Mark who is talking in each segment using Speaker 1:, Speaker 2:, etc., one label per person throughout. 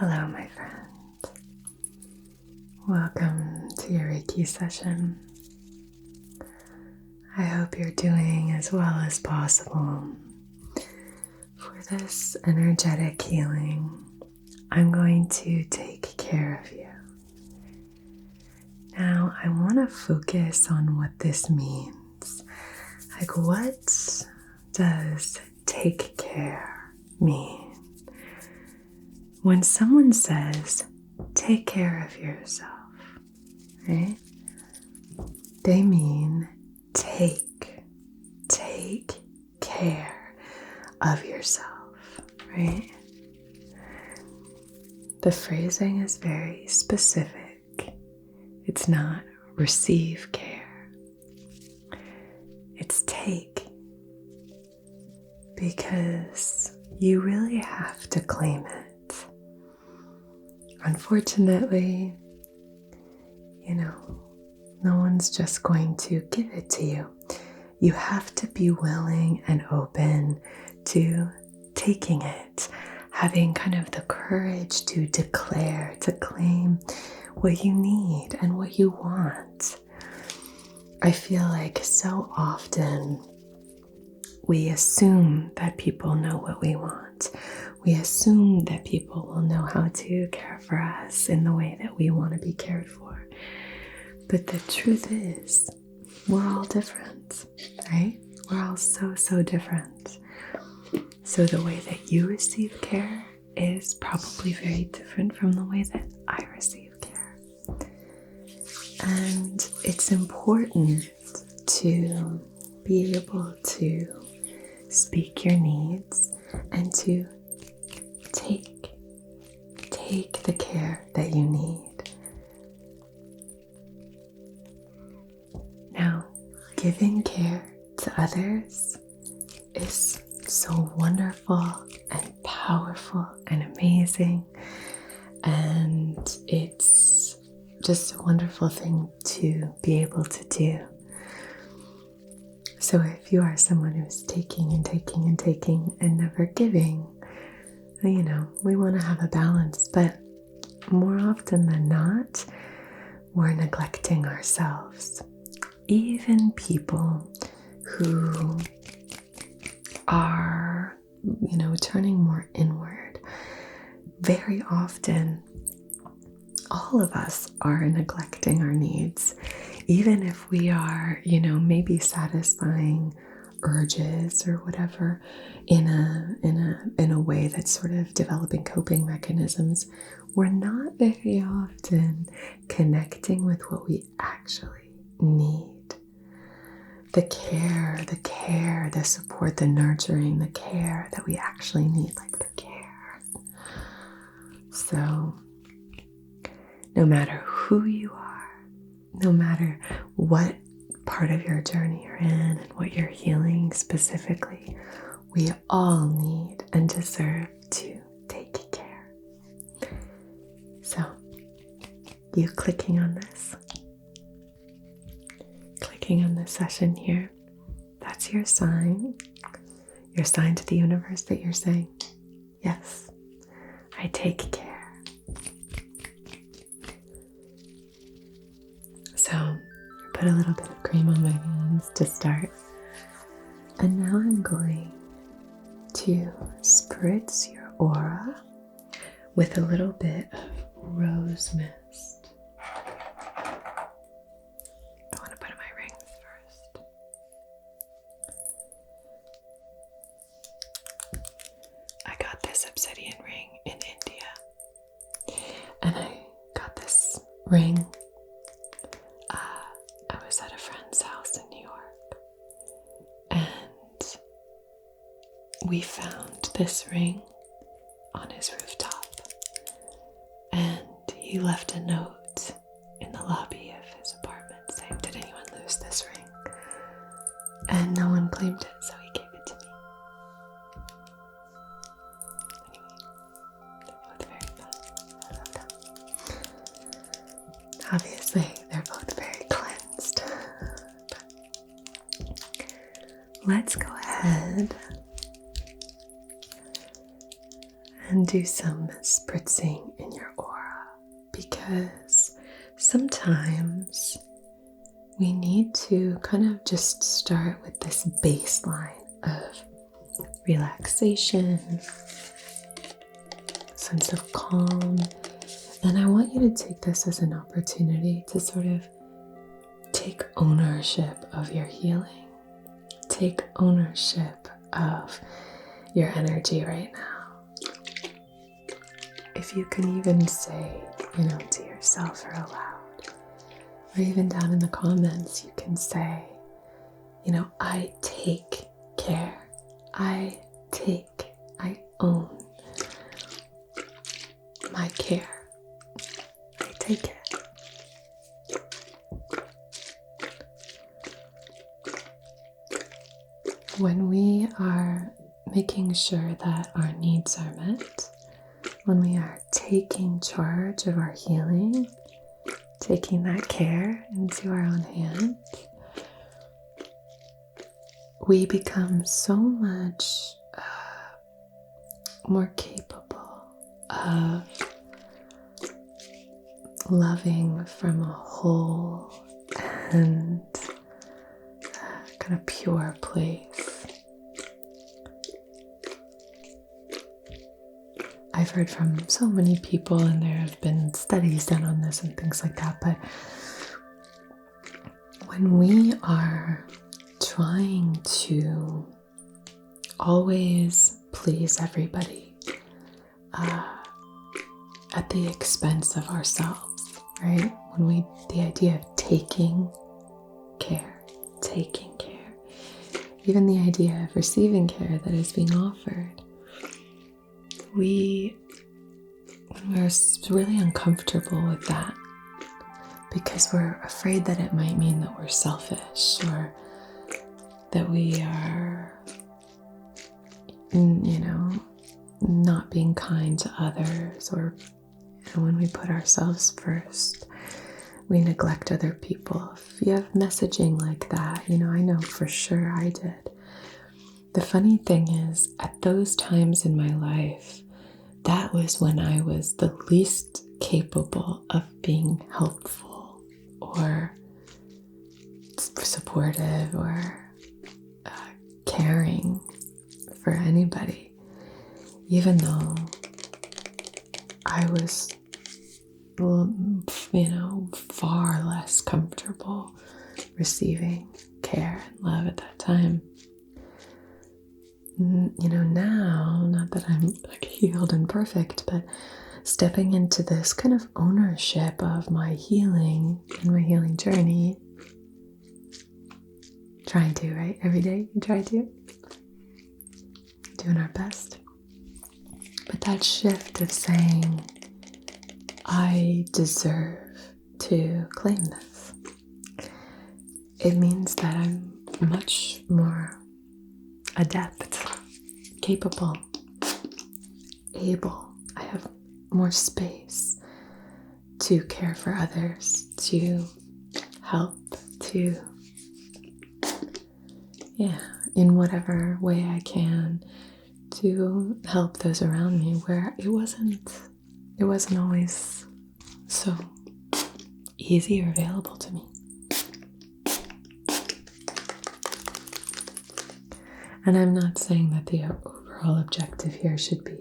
Speaker 1: Hello, my friend. Welcome to your Reiki session. I hope you're doing as well as possible. For this energetic healing, I'm going to take care of you. Now, I want to focus on what this means. Like, what does take care mean? When someone says, take care of yourself, right? They mean take care of yourself, right? The phrasing is very specific. It's not receive care. It's take. Because you really have to claim it. Unfortunately, no one's just going to give it to you. You have to be willing and open to taking it, having kind of the courage to declare, to claim what you need and what you want. I feel like so often we assume that people know what we want. We assume that people will know how to care for us in the way that we want to be cared for. But the truth is, we're all different, right? We're all so different. So the way that you receive care is probably very different from the way that I receive care. And it's important to be able to speak your needs and to take the care that you need. Now, giving care to others is so wonderful and powerful and amazing, and it's just a wonderful thing to be able to do. So if you are someone who's taking and never giving, we want to have a balance, but more often than not, we're neglecting ourselves. Even people who are, turning more inward, very often, all of us are neglecting our needs. Even if we are, maybe satisfying urges or whatever in a way that's sort of developing coping mechanisms, we're not very often connecting with what we actually need. The care, the support, the nurturing, the care that we actually need, like the care. So, no matter who you are, no matter what part of your journey you're in and what you're healing specifically, we all need and deserve to take care. So, you clicking on this session here, that's your sign to the universe that you're saying, yes, I take care. So, put a little bit of cream on my hands to start. And now I'm going to spritz your aura with a little bit of rose mist. I want to put on my rings first. I got this obsidian ring in India. And I got this ring. I was at a friend's house in New York, and we found this ring on his rooftop, and he left a note in the lobby of his apartment saying, did anyone lose this ring? And no one claimed it, so he gave it to me. Anyway, they're both very fun. I love them. Obviously, they're both very cleansed. Let's go ahead and do some spritzing in your aura, because sometimes we need to kind of just start with this baseline of relaxation, sense of calm. And I want you to take this as an opportunity to sort of take ownership of your healing. Take ownership of your energy right now. If you can even say, to yourself or aloud, or even down in the comments, you can say, I take care. I own my care. I take it. When we are making sure that our needs are met, when we are taking charge of our healing, taking that care into our own hands, we become so much more capable of loving from a whole and kind of pure place. I've heard from so many people, and there have been studies done on this and things like that, but when we are trying to always please everybody at the expense of ourselves, right? The idea of taking care, even the idea of receiving care that is being offered, when we're really uncomfortable with that, because we're afraid that it might mean that we're selfish, or that we are, not being kind to others, or when we put ourselves first, we neglect other people. If you have messaging like that, I know for sure I did. The funny thing is, at those times in my life, that was when I was the least capable of being helpful or supportive or caring for anybody, even though I was, far less comfortable receiving care and love at that time. Now, not that I'm healed and perfect, but stepping into this kind of ownership of my healing and my healing journey, trying to, right? Every day you try to, doing our best. But that shift of saying, I deserve to claim this, it means that I'm much more adept, capable, able. I have more space to care for others, to help, in whatever way I can, to help those around me, where it wasn't always so easy or available to me. And I'm not saying that the overall objective here should be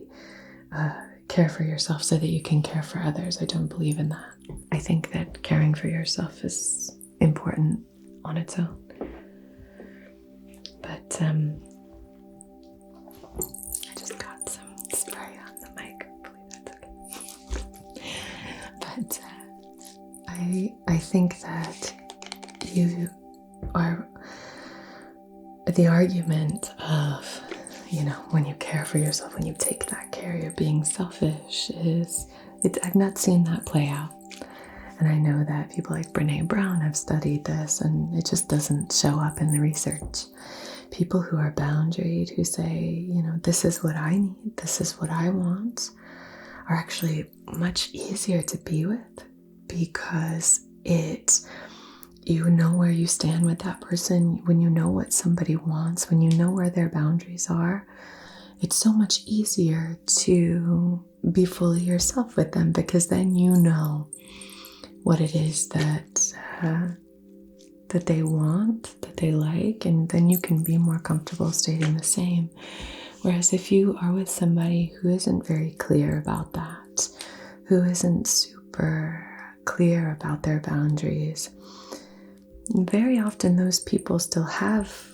Speaker 1: care for yourself so that you can care for others. I don't believe in that. I think that caring for yourself is important on its own. But I just got some spray on the mic. Hopefully that's okay. But I think that you are the argument of, when you care for yourself, when you take that care, you're being selfish, I've not seen that play out. And I know that people like Brene Brown have studied this, and it just doesn't show up in the research. People who are boundaried, who say, this is what I need, this is what I want, are actually much easier to be with, because you know where you stand with that person. When you know what somebody wants, when you know where their boundaries are, it's so much easier to be fully yourself with them, because then you know what it is that they want, that they like, and then you can be more comfortable stating the same. Whereas if you are with somebody who isn't very clear about that, who isn't super clear about their boundaries, very often those people still have,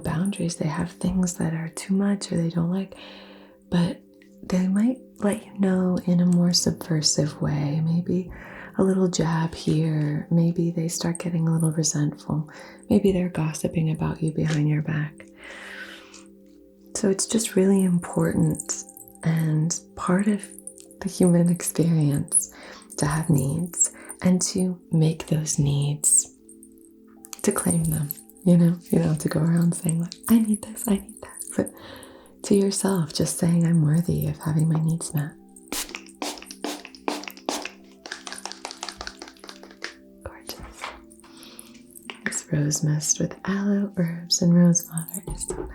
Speaker 1: boundaries. They have things that are too much or they don't like, but they might let you know in a more subversive way, maybe a little jab here, maybe they start getting a little resentful, maybe they're gossiping about you behind your back. So it's just really important and part of the human experience to have needs and to make those needs, to claim them. You don't have to go around saying like, I need this, I need that. But to yourself, just saying I'm worthy of having my needs met. Gorgeous. This rose mist with aloe, herbs, and rose water is so nice.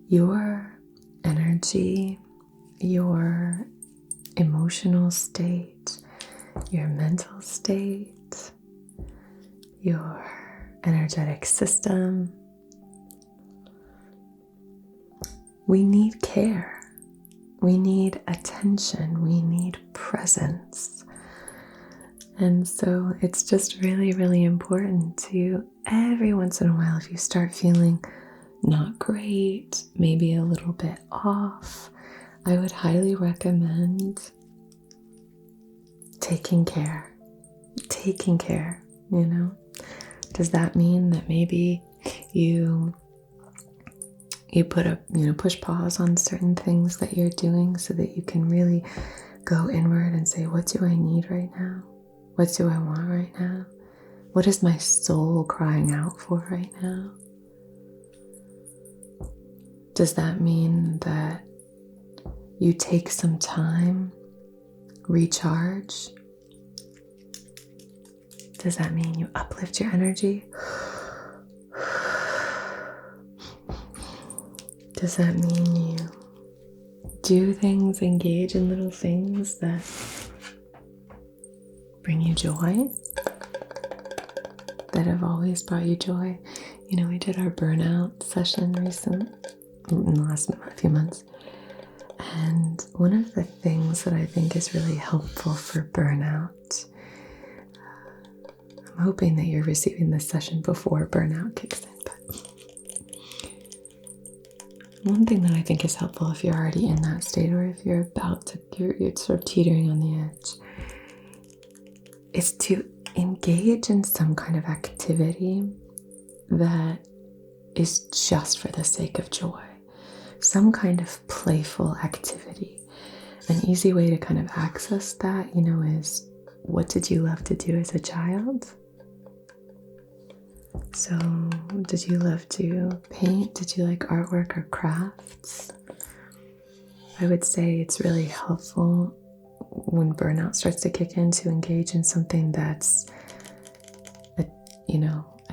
Speaker 1: Your energy, your emotional state, your mental state, your energetic system, we need care. We need attention. We need presence. And so it's just really, really important to, every once in a while, if you start feeling not great, maybe a little bit off, I would highly recommend taking care. Does that mean that maybe you put up, push pause on certain things that you're doing so that you can really go inward and say, what do I need right now? What do I want right now? What is my soul crying out for right now? Does that mean that you take some time, recharge? Does that mean you uplift your energy? Does that mean you do things, engage in little things that bring you joy, that have always brought you joy? We did our burnout session in the last few months. And one of the things that I think is really helpful for burnout, I'm hoping that you're receiving this session before burnout kicks in, but one thing that I think is helpful if you're already in that state or if you're you're sort of teetering on the edge, is to engage in some kind of activity that is just for the sake of joy. Some kind of playful activity. An easy way to kind of access that, is, what did you love to do as a child? So, did you love to paint? Did you like artwork or crafts? I would say it's really helpful when burnout starts to kick in to engage in something that's,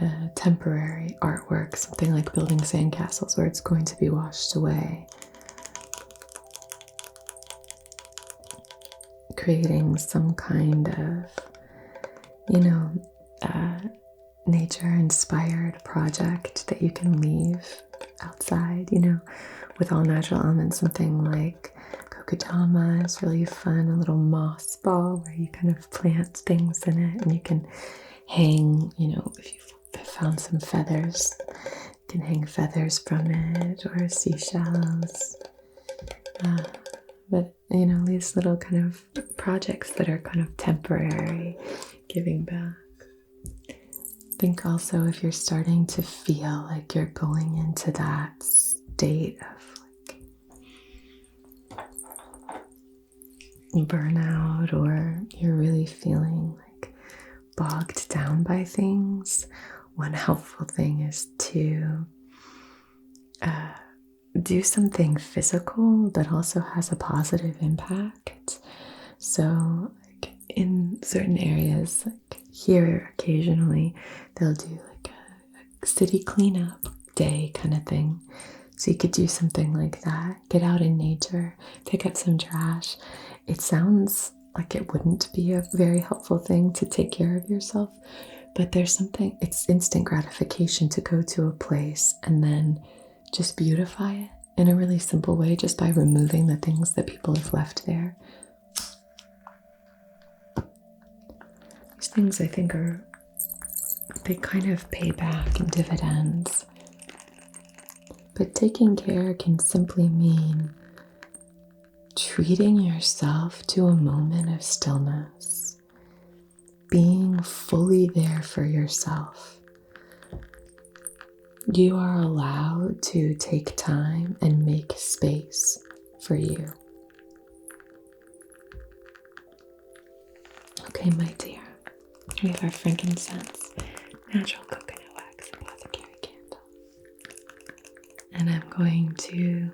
Speaker 1: a temporary artwork, something like building sandcastles where it's going to be washed away. Creating some kind of, nature-inspired project that you can leave outside, with all natural elements. Something like kokedama is really fun, a little moss ball where you kind of plant things in it and you can hang, if you've found some feathers, you can hang feathers from it, or seashells. But, these little kind of projects that are kind of temporary, giving back. Think also if you're starting to feel like you're going into that state of burnout, or you're really feeling like bogged down by things, one helpful thing is to do something physical that also has a positive impact. So, like in certain areas, like here, occasionally they'll do like a city cleanup day kind of thing. So you could do something like that. Get out in nature, pick up some trash. It sounds like it wouldn't be a very helpful thing to take care of yourself, but there's something, it's instant gratification to go to a place and then just beautify it in a really simple way just by removing the things that people have left there. These things I think they kind of pay back in dividends. But taking care can simply mean treating yourself to a moment of stillness, being fully there for yourself. You are allowed to take time and make space for you. Okay, my dear, we have our frankincense, natural coconut wax, apothecary candle. And I'm going to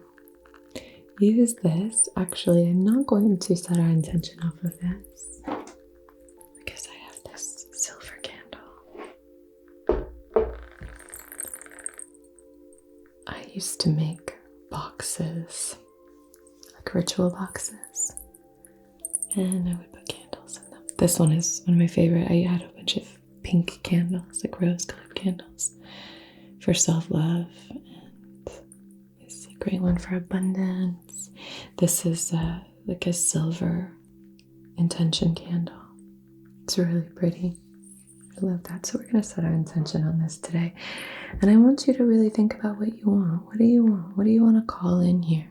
Speaker 1: use this. Actually, I'm not going to set our intention off of this because I have this silver candle. I used to make boxes, like ritual boxes, and I would put candles in them. This one is one of my favorite. I had a bunch of pink candles, like rose-colored candles for self-love, and this is a great one for abundance. This is like a silver intention candle. It's really pretty. I love that. So we're going to set our intention on this today. And I want you to really think about what you want. What do you want? What do you want to call in here?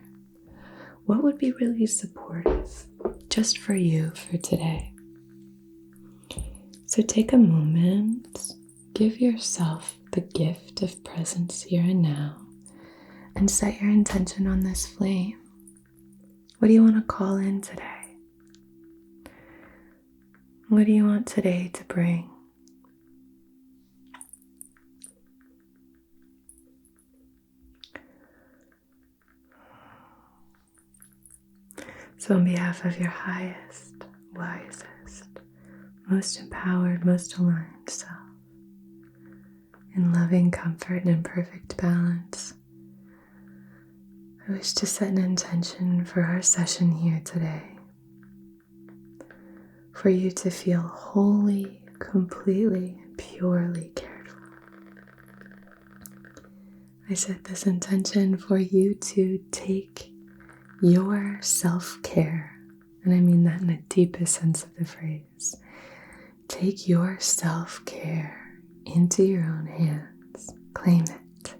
Speaker 1: What would be really supportive just for you for today? So take a moment, give yourself the gift of presence here and now, and set your intention on this flame. What do you want to call in today? What do you want today to bring? So on behalf of your highest, wisest, most empowered, most aligned self, in loving comfort and in perfect balance, I wish to set an intention for our session here today, for you to feel wholly, completely, and purely cared for. I set this intention for you to take your self-care, and I mean that in the deepest sense of the phrase. Take your self-care into your own hands. Claim it.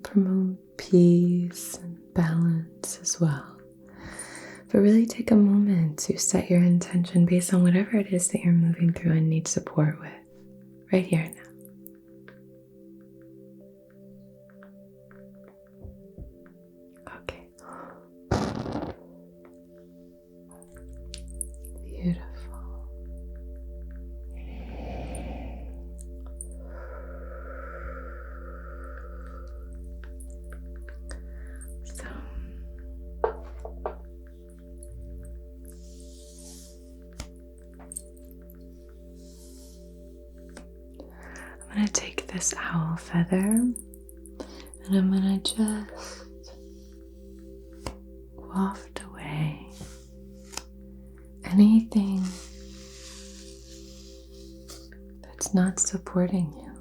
Speaker 1: Promote peace and balance as well. But really take a moment to set your intention based on whatever it is that you're moving through and need support with, right here and now. Okay. Beautiful. So, I'm going to take this owl feather and I'm going to just waft away anything that's not supporting you.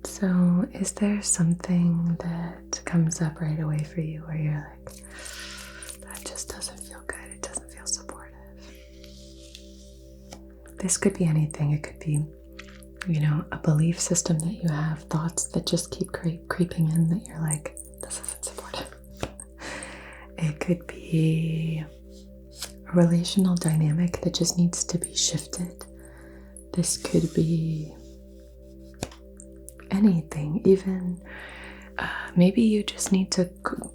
Speaker 1: So is there something that comes up right away for you where you're like, that just doesn't feel good, it doesn't feel supportive? This could be anything. It could be, a belief system that you have, thoughts that just keep creeping in that you're like, this isn't supportive. It could be a relational dynamic that just needs to be shifted. This could be anything, even maybe you just need to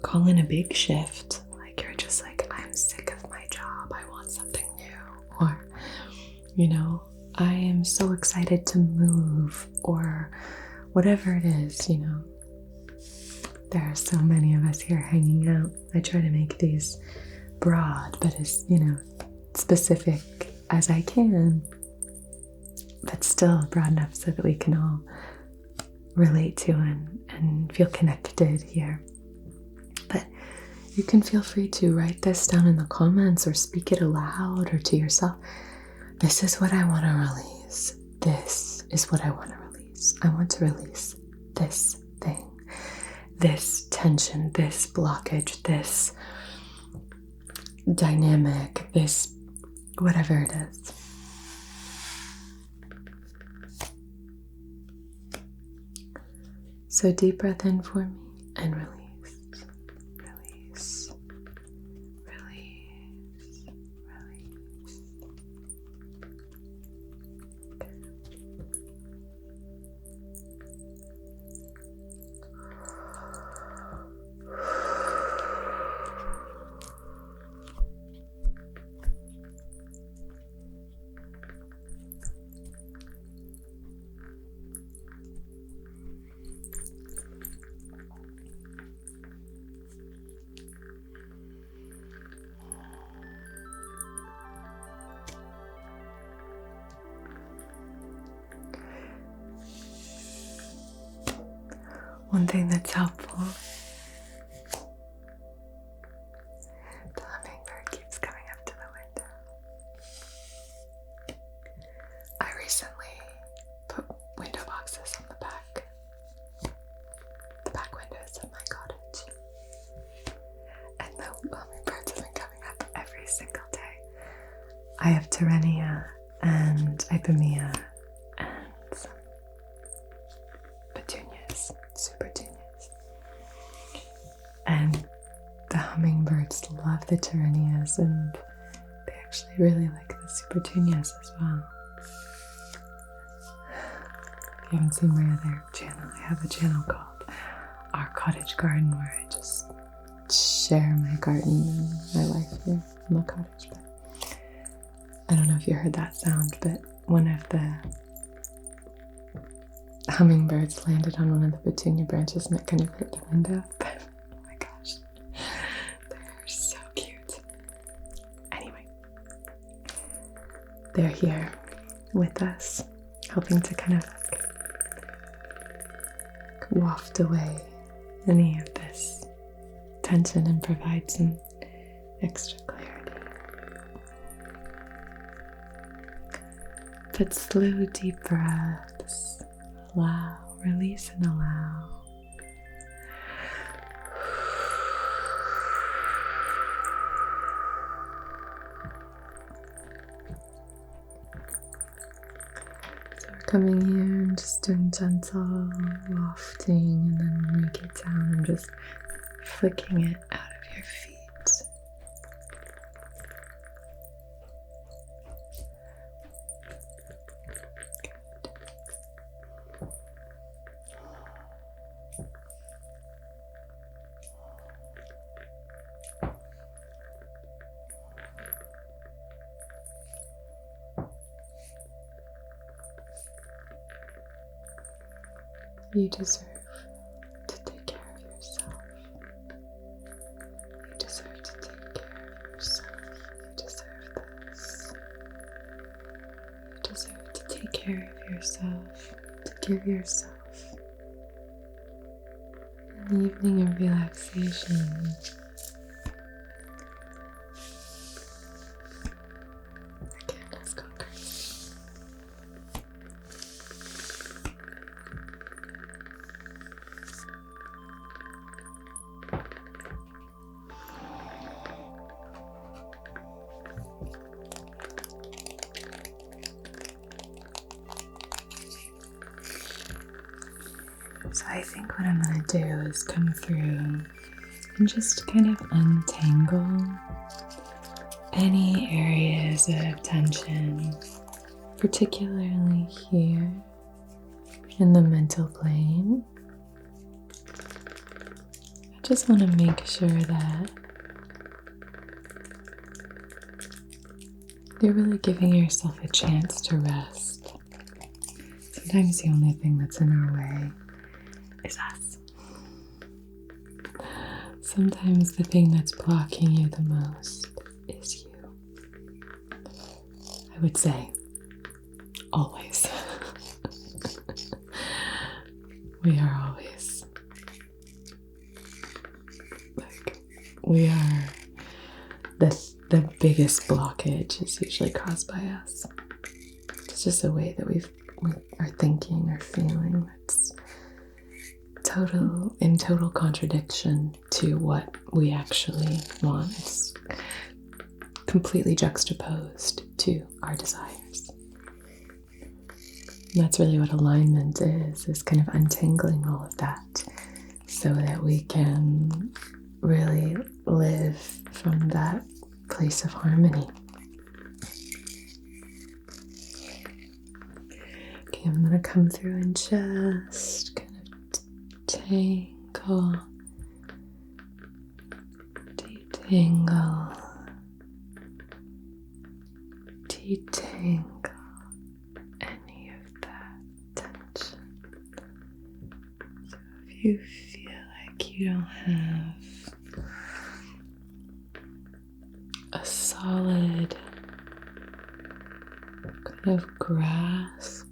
Speaker 1: call in a big shift. Like you're just like, I I am so excited to move, or whatever it is, There are so many of us here hanging out. I try to make these broad, but as, specific as I can, but still broad enough so that we can all relate to and feel connected here. But you can feel free to write this down in the comments or speak it aloud or to yourself. This is what I want to release. This is what I want to release. I want to release this thing, this tension, this blockage, this dynamic, this whatever it is. So deep breath in for me and release. Release. Release. Release. One thing that's helpful, the hummingbird keeps coming up to the window. I recently put window boxes on the back windows of my cottage, and the hummingbirds have been coming up every single day. I have Terenia and Ipomea and some petunias, super petunias. And the hummingbirds love the Terenias, and they actually really like the super petunias as well. If you haven't seen my other channel, I have a channel called Our Cottage Garden where I just share my garden and my life here in the cottage. But I don't know if you heard that sound, but one of the hummingbirds landed on one of the petunia branches and it kind of hurt the window. But oh my gosh, they're so cute. Anyway, they're here with us, helping to kind of waft away any of this tension and provide some extra clarity. But slow, deep breaths. Allow, release and allow. So we're coming here and just doing gentle wafting, and then when we get down, I'm just flicking it out of your feet. You deserve to take care of yourself. You deserve to take care of yourself. You deserve this. You deserve to take care of yourself, to give yourself an evening of relaxation. Again, let's go crazy. So I think what I'm going to do is come through and just kind of untangle any areas of tension, particularly here in the mental plane. I just want to make sure that you're really giving yourself a chance to rest. Sometimes the only thing that's in our way is us. Sometimes the thing that's blocking you the most is you. I would say always. We are always. We are the biggest blockage is usually caused by us. It's just a way that we are thinking or feeling that's in total contradiction to what we actually want. It's completely juxtaposed to our desires. And that's really what alignment is kind of untangling all of that so that we can really live from that place of harmony. Okay, I'm going to come through and just kind of detangle any of that tension. So if you feel like you don't have a solid kind of grasp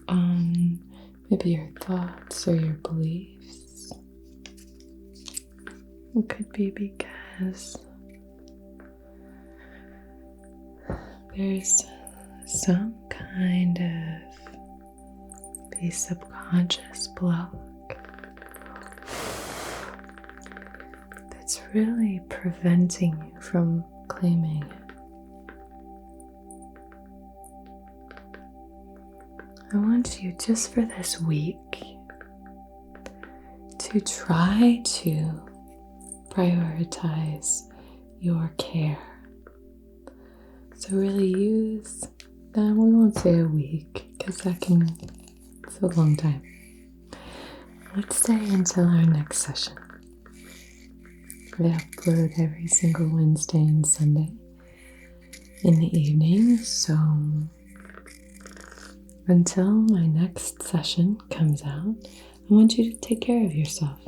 Speaker 1: on maybe your thoughts or your beliefs, it could be because there's some kind of a subconscious block that's really preventing you from claiming it. I want you just for this week to try to prioritize your care. So really use, we won't say a week because it's a long time. Let's say until our next session. We upload every single Wednesday and Sunday in the evening, so until my next session comes out, I want you to take care of yourself.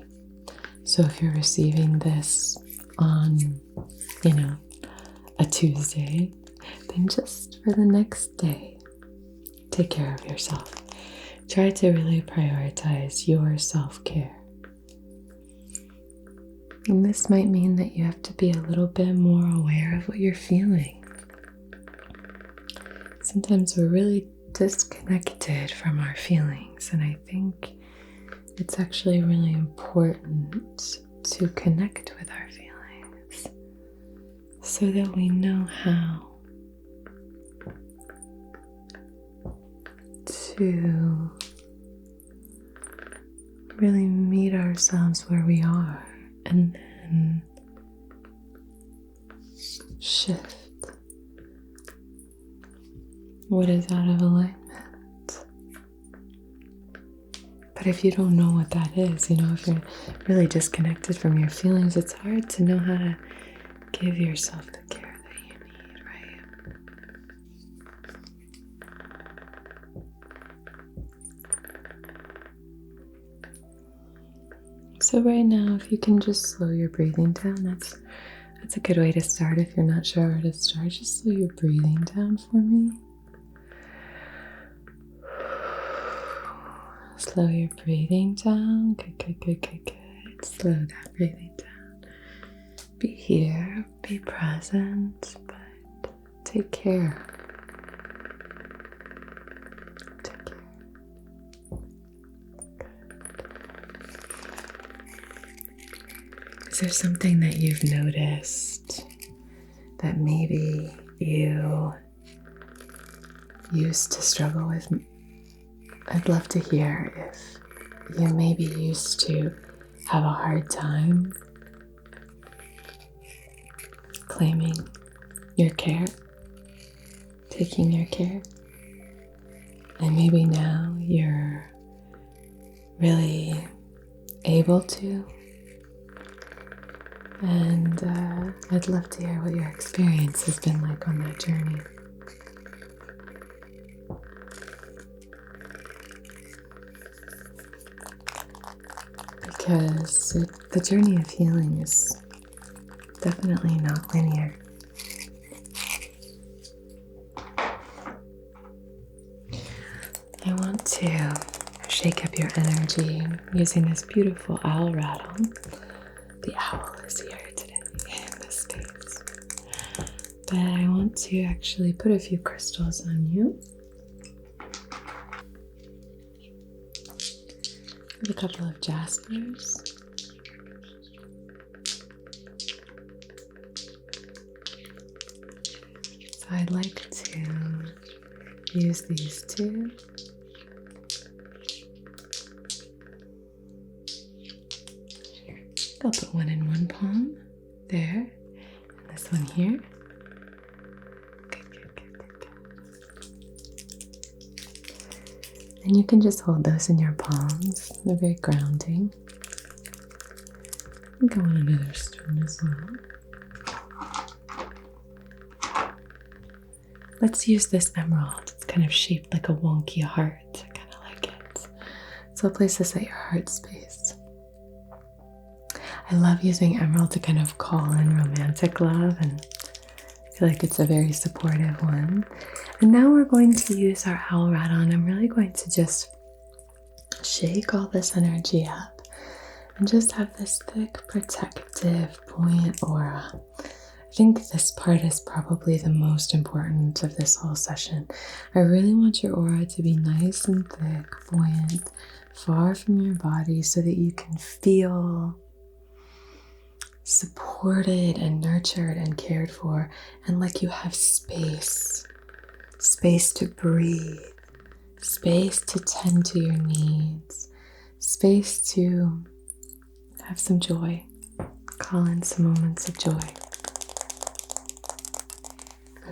Speaker 1: So if you're receiving this on, a Tuesday, then just for the next day, take care of yourself. Try to really prioritize your self-care. And this might mean that you have to be a little bit more aware of what you're feeling. Sometimes we're really disconnected from our feelings, and I think it's actually really important to connect with our feelings so that we know how to really meet ourselves where we are and then shift what is out of alignment. But if you don't know what that is, if you're really disconnected from your feelings, it's hard to know how to give yourself the care that you need, right? So right now, if you can just slow your breathing down, that's a good way to start. If you're not sure where to start, just slow your breathing down for me. Slow your breathing down. Good. Slow that breathing down. Be here, be present, but take care. Take care. Is there something that you've noticed that maybe you used to struggle with? I'd love to hear if you maybe used to have a hard time claiming your care, taking your care, and maybe now you're really able to. And I'd love to hear what your experience has been like on that journey. Because the journey of healing is definitely not linear. I want to shake up your energy using this beautiful owl rattle. The owl is here today in this space. But I want to actually put a few crystals on you. I have a couple of jaspers. So I'd like to use these two. I'll put one in one palm, there, and this one here. Good. And you can just hold those in your palms. They're very grounding. And go on another stone as well. Let's use this emerald. It's kind of shaped like a wonky heart. I kind of like it. So I'll place this at your heart space. I love using emerald to kind of call in romantic love, and I feel like it's a very supportive one. And now we're going to use our owl rattle, and I'm really going to just shake all this energy up and just have this thick, protective, buoyant aura. I think this part is probably the most important of this whole session. I really want your aura to be nice and thick, buoyant, far from your body so that you can feel supported and nurtured and cared for, and like you have space to breathe, space to tend to your needs, space to have some joy, call in some moments of joy.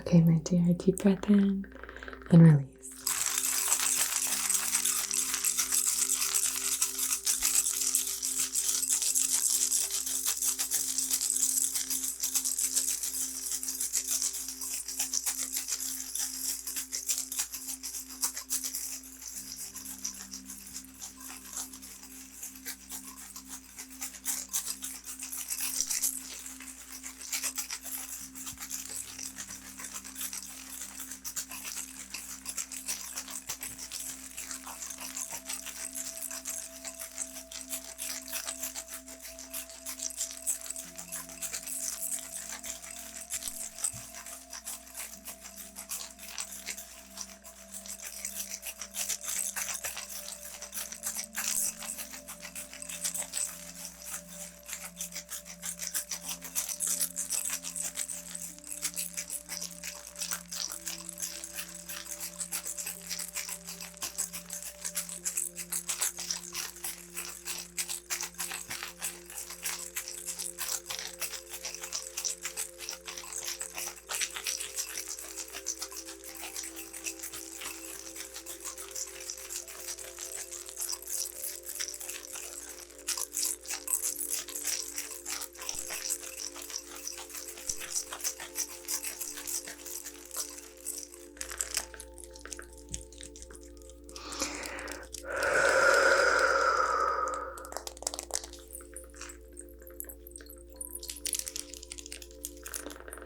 Speaker 1: Okay, my dear, deep breath in and release.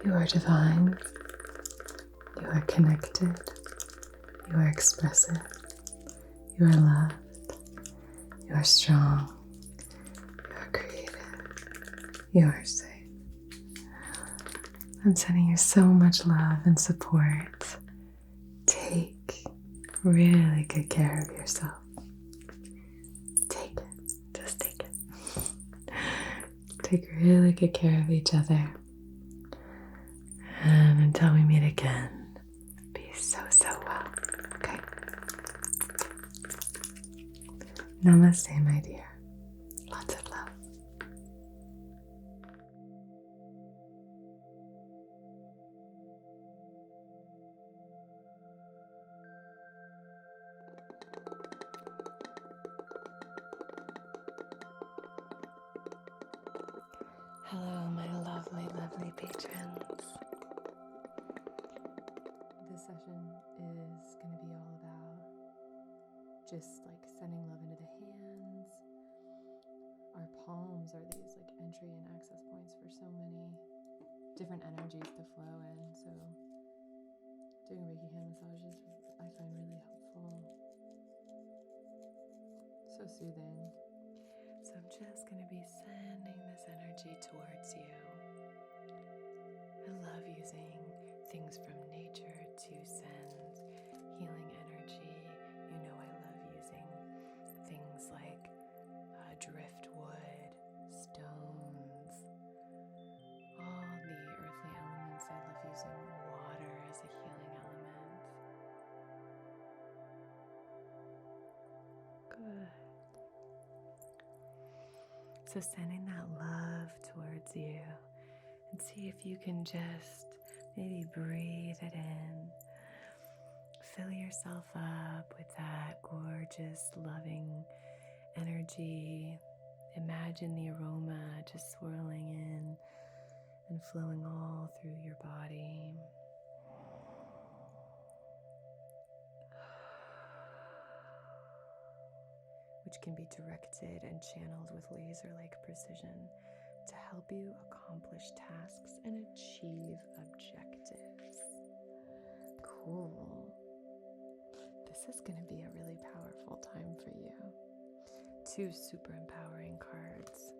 Speaker 1: You are divine, you are connected, you are expressive, you are loved, you are strong, you are creative, you are safe. I'm sending you so much love and support. Take really good care of yourself. Take it, just take it. Take really good care of each other. And until we meet again, be so well, okay? Namaste, my dear. Lots of love. Hello, my lovely, lovely patrons. This session is going to be all about just like sending love into the hands. Our palms are these like entry and access points for so many different energies to flow in. So doing Reiki hand massages I find really helpful. So soothing. So I'm just going to be sending this energy towards you. I love using things from nature to send healing energy. You know I love using things like driftwood, stones, all the earthly elements. I love using water as a healing element. Good. So sending that love towards you, and see if you can just maybe breathe it in. Fill yourself up with that gorgeous, loving energy. Imagine the aroma just swirling in and flowing all through your body. Which can be directed and channeled with laser-like precision to help you accomplish tasks and achieve objectives. Cool. This is going to be a really powerful time for you. 2 super empowering cards.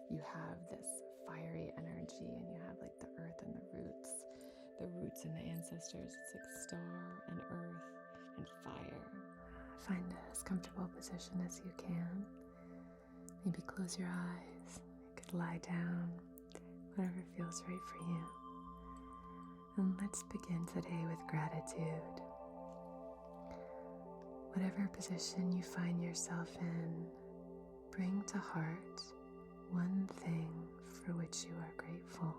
Speaker 1: You have this fiery energy, and you have like the earth and the roots and the ancestors. It's like star and earth and fire. Find as comfortable a position as you can. Maybe close your eyes. You could lie down, whatever feels right for you. And let's begin today with gratitude. Whatever position you find yourself in, bring to heart one thing for which you are grateful.